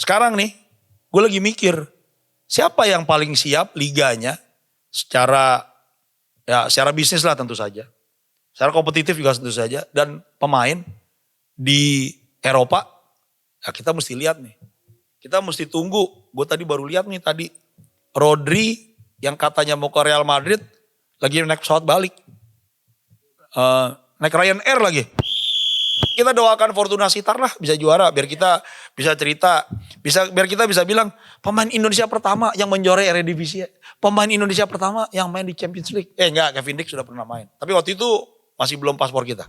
sekarang nih gue lagi mikir siapa yang paling siap liganya secara bisnis lah tentu saja. Secara kompetitif juga tentu saja. Dan pemain di Eropa ya kita mesti lihat nih. Kita mesti tunggu. Gue tadi baru lihat nih tadi. Rodri yang katanya mau ke Real Madrid lagi naik pesawat balik. Naik Ryanair lagi. Kita doakan Fortuna Sitar lah bisa juara. Biar kita bisa cerita. Biar kita bisa bilang pemain Indonesia pertama yang menjuarai Eredivisie. Pemain Indonesia pertama yang main di Champions League. Enggak, Kevin Dix sudah pernah main. Tapi waktu itu masih belum paspor kita.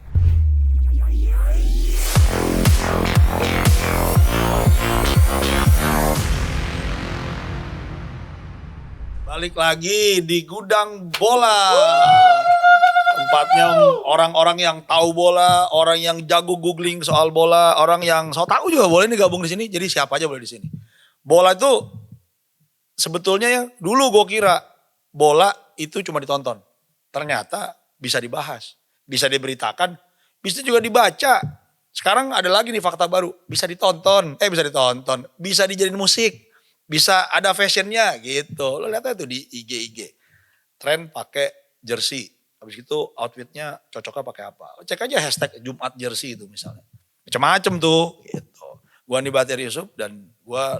Balik lagi di Gudang Bola. Tempatnya orang-orang yang tahu bola, orang yang jago googling soal bola, orang yang so tahu juga boleh nih gabung di sini. Jadi siapa aja boleh di sini. Bola itu sebetulnya ya dulu gue kira bola itu cuma ditonton. Ternyata bisa dibahas, bisa diberitakan, bisa juga dibaca. Sekarang ada lagi nih fakta baru, bisa ditonton, bisa dijadiin musik, bisa ada fashionnya gitu. Lo lihat aja tuh di IG. Tren pakai jersey. Habis itu outfitnya cocoknya pakai apa. Cek aja hashtag Jumat Jersey itu misalnya. Macam-macam tuh gitu. Gua Andi Bahtiar Yusuf dan gua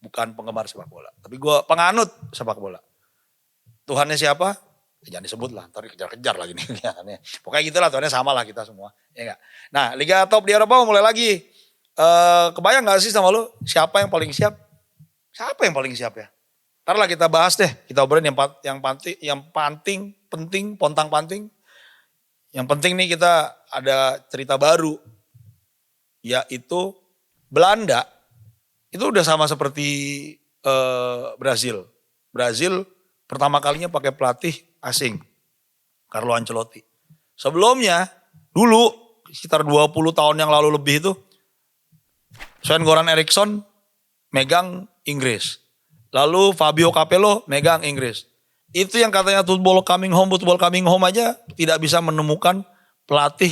bukan penggemar sepak bola. Tapi gua penganut sepak bola. Tuhannya siapa? Jangan disebut lah, ntar kejar-kejar lagi nih. Pokoknya gitulah Tuhannya sama lah kita semua. Ya gak? Nah Liga Top di Eropa mulai lagi. Kebayang gak sih sama lu siapa yang paling siap? Siapa yang paling siap ya? Ntar lah kita bahas deh. Kita obrolin yang penting, pontang-panting. Yang penting nih kita ada cerita baru. Yaitu Belanda. Itu udah sama seperti Brazil. Brazil pertama kalinya pakai pelatih asing. Carlo Ancelotti. Sebelumnya dulu sekitar 20 tahun yang lalu lebih itu. Sven-Goran Eriksson megang Inggris. Lalu Fabio Capello megang Inggris. Itu yang katanya football coming home aja tidak bisa menemukan pelatih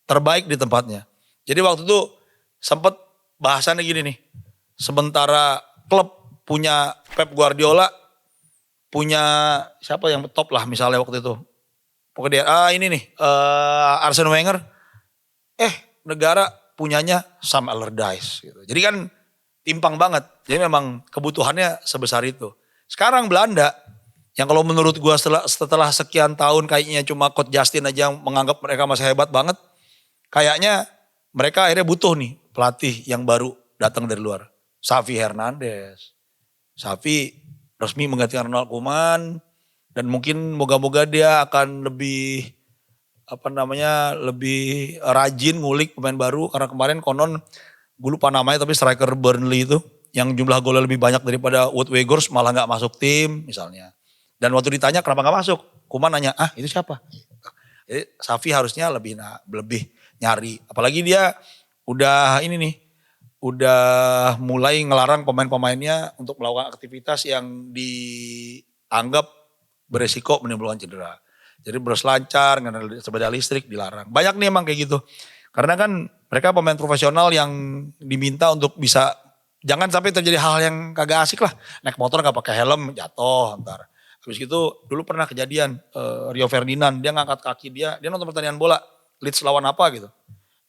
terbaik di tempatnya. Jadi waktu itu sempat bahasannya gini nih. Sementara klub punya Pep Guardiola, punya siapa yang top lah misalnya waktu itu. Pokoknya Arsene Wenger. Negara punyanya Sam Allardyce gitu. Jadi kan timpang banget. Jadi memang kebutuhannya sebesar itu. Sekarang Belanda, yang kalau menurut gue setelah sekian tahun kayaknya cuma Coach Justin aja yang menganggap mereka masih hebat banget. Kayaknya mereka akhirnya butuh nih pelatih yang baru datang dari luar. Xavi Hernandez. Xavi resmi menggantikan Ronald Koeman. Dan mungkin moga-moga dia akan lebih lebih rajin ngulik pemain baru. Karena kemarin konon gue lupa namanya tapi striker Burnley itu yang jumlah golnya lebih banyak daripada Wout Weghorst malah gak masuk tim misalnya. Dan waktu ditanya kenapa gak masuk, Koeman nanya itu siapa? Jadi Xavi harusnya lebih nyari. Apalagi dia udah mulai ngelarang pemain-pemainnya untuk melakukan aktivitas yang dianggap beresiko menimbulkan cedera. Jadi berselancar, sepeda listrik dilarang. Banyak nih emang kayak gitu. Karena kan mereka pemain profesional yang diminta untuk bisa, jangan sampai terjadi hal yang kagak asik lah. Naik motor gak pakai helm, jatuh ntar. Habis itu dulu pernah kejadian Rio Ferdinand, dia ngangkat kaki dia nonton pertandingan bola, Leeds lawan apa gitu.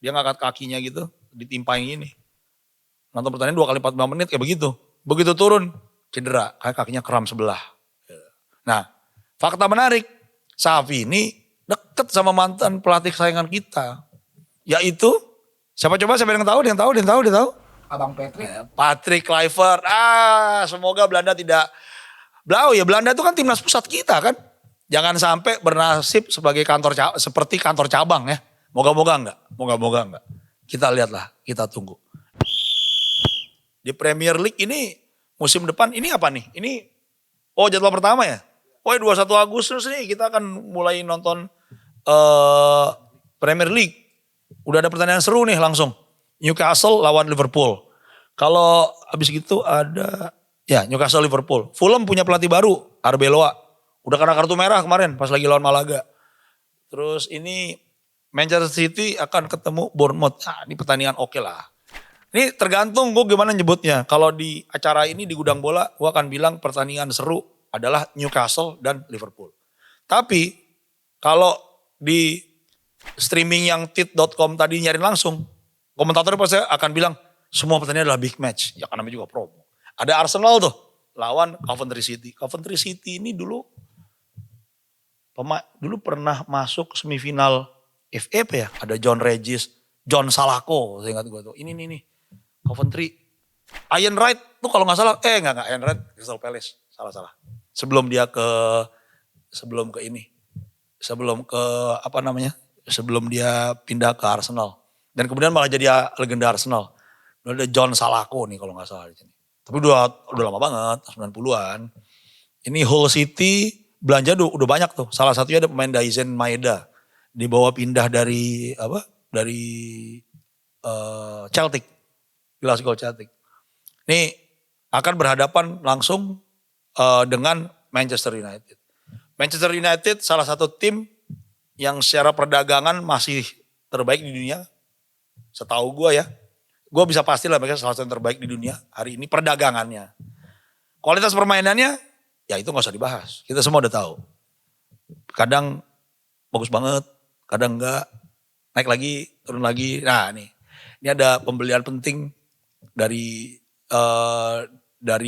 Dia ngangkat kakinya gitu, ditimpa yang ini. Nonton pertandingan 2 kali 45 menit kayak begitu. Begitu turun, cedera, kakinya kram sebelah. Nah, fakta menarik, Xavi ini deket sama mantan pelatih kesayangan kita. Yaitu, siapa yang tahu? Dia tahu? Abang Patrick. Patrick Kluivert. Semoga Belanda tidak Belanda itu kan timnas pusat kita kan. Jangan sampai bernasib sebagai seperti kantor cabang ya. Moga-moga enggak. Kita lihatlah, kita tunggu. Di Premier League ini musim depan ini apa nih? Ini jadwal pertama ya. 21 Agustus nih kita akan mulai nonton Premier League. Udah ada pertandingan seru nih langsung. Newcastle lawan Liverpool. Kalau habis gitu ada Newcastle Liverpool. Fulham punya pelatih baru, Arbeloa. Udah kena kartu merah kemarin pas lagi lawan Malaga. Terus ini Manchester City akan ketemu Bournemouth. Ini pertandingan oke lah. Ini tergantung gue gimana nyebutnya. Kalau di acara ini di Gudang Bola, gue akan bilang pertandingan seru adalah Newcastle dan Liverpool. Tapi kalau di streaming yang tit.com tadi nyari langsung, komentator pasti akan bilang semua pertandingan adalah big match. Ya karena juga promo. Ada Arsenal tuh lawan Coventry City. Coventry City ini dulu pernah masuk semifinal FA apa ya? Ada John Regis, John Salako, saya ingat gue tuh. Ini nih Coventry. Ian Wright tuh kalau nggak salah, enggak Ian Wright Crystal Palace, salah. Sebelum dia pindah ke Arsenal. Dan kemudian malah jadi legenda Arsenal. Ada John Salako nih kalau nggak salah di sini. Tapi udah lama banget, 90-an. Ini Hull City belanja udah banyak tuh. Salah satunya ada pemain Daizen Maeda. Dibawa pindah dari Celtic. Glasgow Celtic. Ini akan berhadapan langsung dengan Manchester United. Manchester United salah satu tim yang secara perdagangan masih terbaik di dunia. Setahu gue ya. Gue bisa pastilah mereka salah satu yang terbaik di dunia hari ini perdagangannya. Kualitas permainannya ya itu gak usah dibahas. Kita semua udah tahu. Kadang bagus banget, kadang enggak. Naik lagi, turun lagi. Nah nih, ini ada pembelian penting dari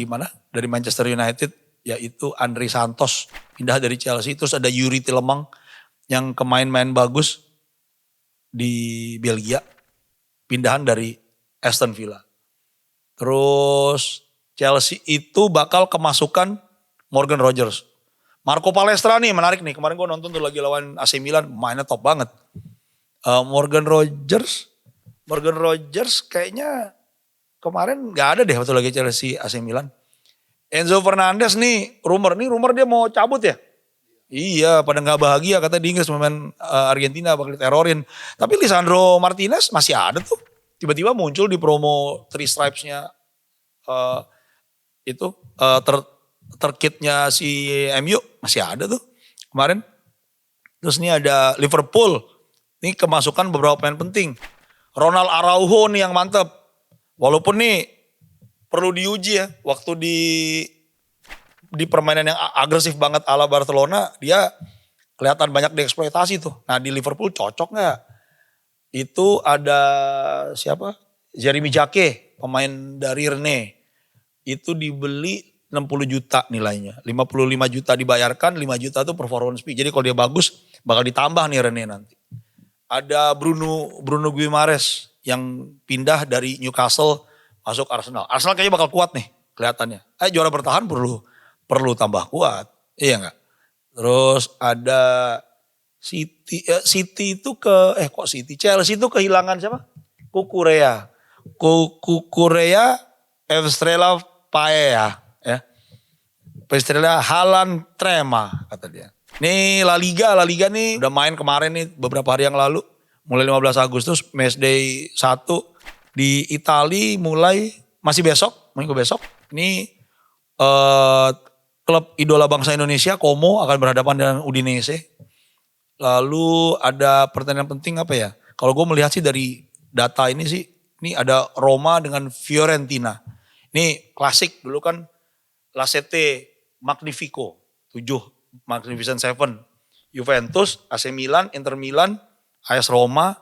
mana? Dari Manchester United, yaitu Andrei Santos pindah dari Chelsea. Terus ada Yuri Tielemans yang main bagus di Belgia, pindahan dari Aston Villa. Terus Chelsea itu bakal kemasukan Morgan Rogers. Marco Palestra nih menarik nih. Kemarin gue nonton tuh lagi lawan AC Milan, mainnya top banget. Morgan Rogers kayaknya kemarin gak ada deh waktu lagi Chelsea AC Milan. Enzo Fernandez nih rumor dia mau cabut ya. Iya pada gak bahagia kata di Inggris pemain Argentina bakal diterorin. Tapi Lisandro Martinez masih ada tuh. Tiba-tiba muncul di promo Three Stripes-nya terkitnya si MU masih ada tuh kemarin. Terus ini ada Liverpool. Ini kemasukan beberapa pemain penting. Ronald Araujo nih yang mantep. Walaupun nih perlu diuji ya. Waktu di permainan yang agresif banget ala Barcelona. Dia kelihatan banyak dieksploitasi tuh. Nah di Liverpool cocok gak? Itu ada siapa? Jeremy Jake, pemain dari Rennes. Itu dibeli 60 juta nilainya. 55 juta dibayarkan, 5 juta itu performance fee. Jadi kalau dia bagus bakal ditambah nih Rennes nanti. Ada Bruno Guimaraes yang pindah dari Newcastle masuk Arsenal. Arsenal kayaknya bakal kuat nih kelihatannya. Juara bertahan perlu tambah kuat. Iya enggak? Terus ada City itu Chelsea itu kehilangan siapa? Kukurea Estrella Paella ya. Estrella Haaland Trema kata dia. Nih La Liga nih udah main kemarin nih beberapa hari yang lalu. Mulai 15 Agustus matchday 1 di Itali mulai minggu besok. Ini klub idola bangsa Indonesia Como akan berhadapan dengan Udinese. Lalu ada pertandingan penting apa ya? Kalau gue melihat sih dari data ini sih, ini ada Roma dengan Fiorentina. Ini klasik dulu kan La Sette Magnifico, 7 Magnificent Seven. Juventus, AC Milan, Inter Milan, AS Roma,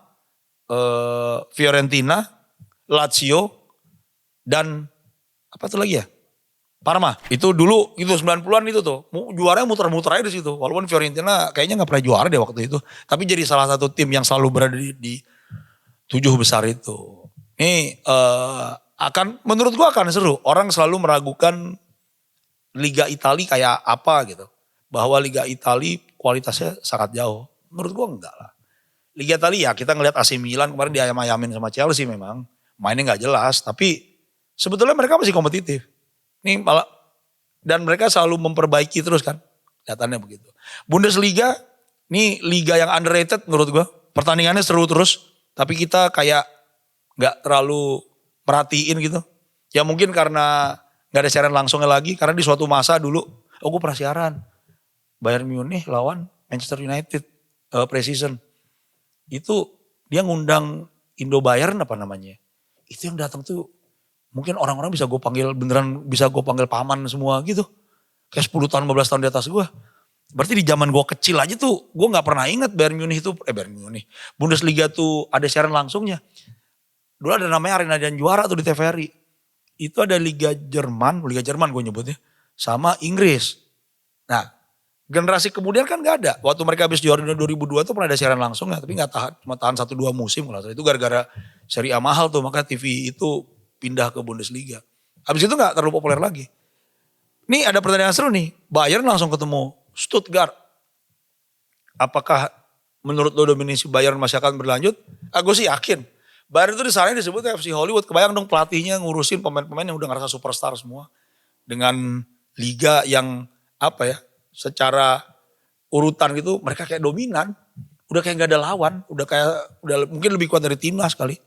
Fiorentina, Lazio, dan apa tuh lagi ya? Parma. Itu dulu itu 90-an itu tuh. Juaranya muter-muter aja di situ. Walaupun Fiorentina kayaknya gak pernah juara deh waktu itu. Tapi jadi salah satu tim yang selalu berada di 7 besar itu. Ini menurut gua akan seru. Orang selalu meragukan Liga Italia kayak apa gitu. Bahwa Liga Italia kualitasnya sangat jauh. Menurut gua enggak lah. Liga Italia ya kita ngelihat AC Milan kemarin diayam-ayamin sama Chelsea memang. Mainnya gak jelas. Tapi sebetulnya mereka masih kompetitif. Ini malah dan mereka selalu memperbaiki terus kan. Kelihatannya begitu. Bundesliga ini liga yang underrated menurut gue. Pertandingannya seru terus. Tapi kita kayak gak terlalu perhatiin gitu. Ya mungkin karena gak ada siaran langsungnya lagi. Karena di suatu masa dulu. Gue pernah siaran. Bayern Munich lawan Manchester United. Pre-season. Itu dia ngundang Indo Bayern apa namanya. itu yang datang tuh mungkin orang-orang bisa gue panggil beneran bisa gue panggil paman semua gitu. Kayak 10 tahun 15 tahun di atas gue. Berarti di zaman gue kecil aja tuh gue gak pernah ingat Bayern Munich itu, Bayern Munich. Bundesliga tuh ada siaran langsungnya. Dulu ada namanya Arena dan Juara tuh di TVRI. Itu ada Liga Jerman gue nyebutnya. Sama Inggris. Nah generasi kemudian kan gak ada. Waktu mereka habis juara 2002 tuh pernah ada siaran langsung ya. Tapi gak tahan, cuma tahan 1-2 musim. Itu gara-gara Serie A mahal tuh. Maka TV itu pindah ke Bundesliga. Habis itu gak terlalu populer lagi. Nih ada pertandingan seru nih. Bayern langsung ketemu Stuttgart. Apakah menurut lo dominasi Bayern masih akan berlanjut? Gue sih yakin. Bayern itu disana disebut FC Hollywood. Kebayang dong pelatihnya ngurusin pemain-pemain yang udah ngerasa superstar semua. Dengan liga yang apa ya, secara urutan gitu mereka kayak dominan. Udah kayak gak ada lawan. Udah mungkin lebih kuat dari timnas kali.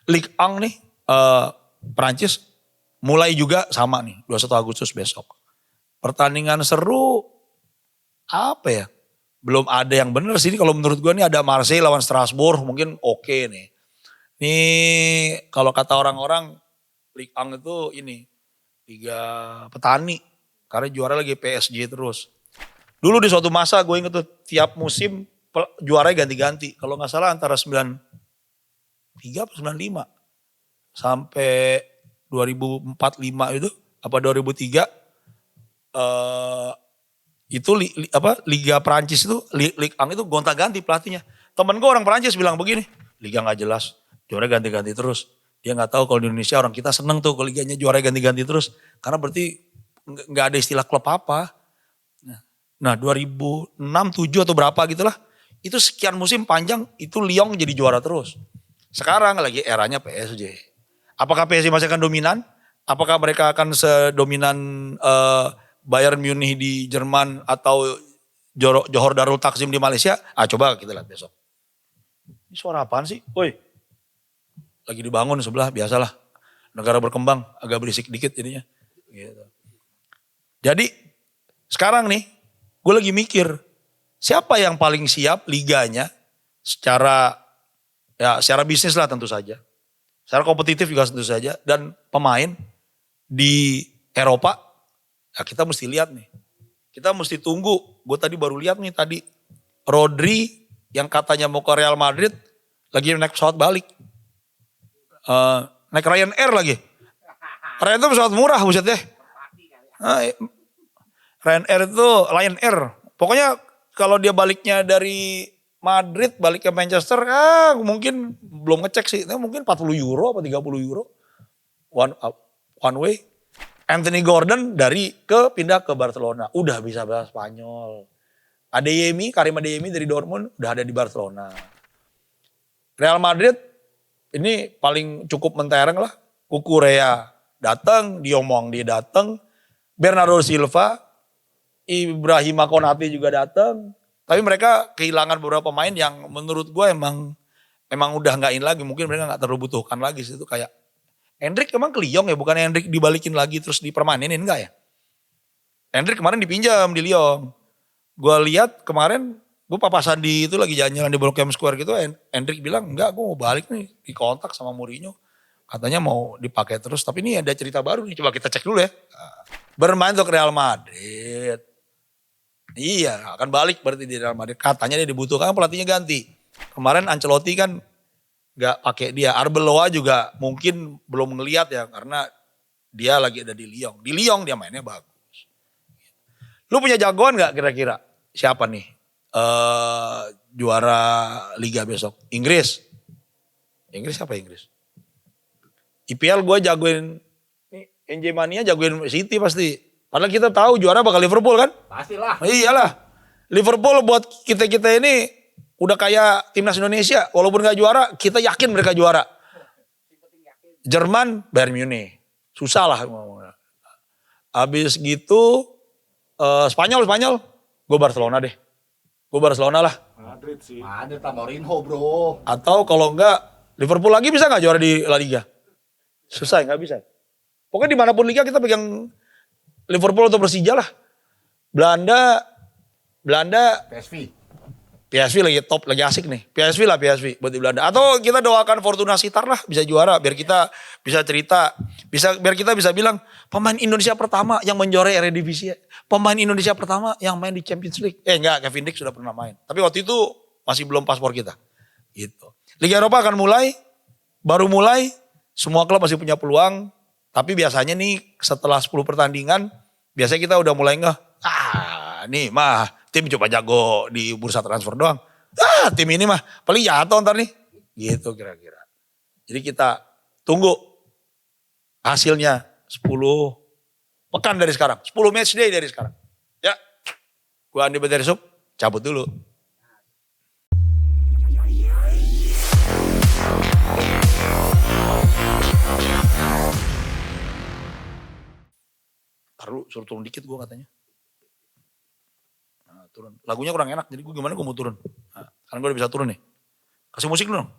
Ligue 1 nih, Perancis mulai juga sama nih 21 Agustus besok. Pertandingan seru apa ya? Belum ada yang bener sih. Kalau menurut gue nih ada Marseille lawan Strasbourg mungkin oke nih. Nih kalau kata orang-orang Ligue 1 itu ini liga petani. Karena juara lagi PSG terus. Dulu di suatu masa gue inget tuh tiap musim juaranya ganti-ganti. Kalau gak salah antara 93 atau 95 sampai 2004-5 itu apa 2003 itu Liga Prancis itu Ligue 1 itu gonta-ganti pelatihnya. Temen gue orang Prancis bilang begini, liga nggak jelas, juara ganti-ganti terus. Dia nggak tahu kalau di Indonesia orang kita seneng tuh kalau liganya juara ganti-ganti terus, karena berarti nggak ada istilah klub apa. Nah 2006, 7 atau berapa gitulah, itu sekian musim panjang itu Lyon jadi juara terus. Sekarang lagi eranya PSG. Apakah PSG masih akan dominan? Apakah mereka akan sedominan Bayern Munich di Jerman atau Johor Darul Takzim di Malaysia? Coba kita lihat besok. Ini suara apaan sih? Woi, lagi dibangun sebelah, biasalah. Negara berkembang, agak berisik dikit jadinya. Gitu. Jadi sekarang nih, gue lagi mikir, siapa yang paling siap liganya secara bisnis lah tentu saja. Secara kompetitif juga tentu saja. Dan pemain di Eropa, ya kita mesti lihat nih. Kita mesti tunggu. Gue tadi baru lihat nih tadi. Rodri yang katanya mau ke Real Madrid, lagi naik pesawat balik. Naik Ryanair lagi. Ryanair itu pesawat murah buset deh. Ryanair itu Lion Air. Pokoknya kalau dia baliknya dari Madrid balik ke Manchester, mungkin belum ngecek sih, mungkin 40 euro atau 30 euro one way. Anthony Gordon pindah ke Barcelona, udah bisa bahasa Spanyol. Karim Adeyemi dari Dortmund udah ada di Barcelona. Real Madrid ini paling cukup mentereng lah. Kukurea datang, diomong dia datang, Bernardo Silva, Ibrahima Konate juga datang. Tapi mereka kehilangan beberapa pemain yang menurut gue emang udah nggak in lagi. Mungkin mereka nggak terlalu butuhkan lagi. Itu kayak Hendrik emang ke Lyon ya, bukan Hendrik dibalikin lagi terus dipermanenin enggak ya? Hendrik kemarin dipinjam di Lyon. Gue lihat kemarin gue papasan di itu lagi jalan-jalan di Blok M Square gitu. Hendrik bilang enggak, gue mau balik nih, dikontak sama Mourinho. Katanya mau dipakai terus. Tapi ini ada cerita baru nih, coba kita cek dulu ya. Bermain untuk Real Madrid. Iya, akan balik berarti di Real Madrid. Katanya dia dibutuhkan, pelatihnya ganti. Kemarin Ancelotti kan gak pakai dia. Arbeloa juga mungkin belum ngelihat ya, karena dia lagi ada di Lyon. Di Lyon dia mainnya bagus. Lu punya jagoan gak kira-kira? Siapa nih juara Liga besok? Inggris? Inggris apa Inggris? IPL gue jagoin, NJ Mania jagoin City pasti. Padahal kita tahu juara bakal Liverpool kan? Pastilah. Iyalah. Liverpool buat kita ini udah kayak timnas Indonesia. Walaupun gak juara, kita yakin mereka juara. Jerman, Bayern Munich. Susah lah. Habis gitu, Spanyol. Gue Barcelona deh. Gue Barcelona lah. Madrid sih. Madrid sama Mourinho bro. Atau kalau enggak, Liverpool lagi bisa gak juara di La Liga? Susah, gak bisa. Pokoknya dimanapun Liga kita pegang Liverpool atau Persija lah. Belanda PSV. PSV lagi top, lagi asik nih. PSV lah PSV buat di Belanda. Atau kita doakan Fortuna Sittard lah bisa juara biar kita bisa cerita, biar kita bisa bilang pemain Indonesia pertama yang menjuarai Eredivisie. Pemain Indonesia pertama yang main di Champions League. Enggak, Kevin Dix sudah pernah main. Tapi waktu itu masih belum paspor kita. Gitu. Liga Eropa akan mulai, baru mulai, semua klub masih punya peluang. Tapi biasanya nih setelah 10 pertandingan, biasanya kita udah mulai nih mah tim coba jago di bursa transfer doang. Tim ini mah paling jatuh ntar nih. Gitu kira-kira. Jadi kita tunggu hasilnya 10 pekan dari sekarang. 10 match day dari sekarang. Ya, gua Andi Badarisup, cabut dulu. Taruh, suruh turun dikit gua katanya. Nah, turun. Lagunya kurang enak, jadi gimana gue mau turun. Nah, sekarang gue udah bisa turun nih. Kasih musik dulu dong.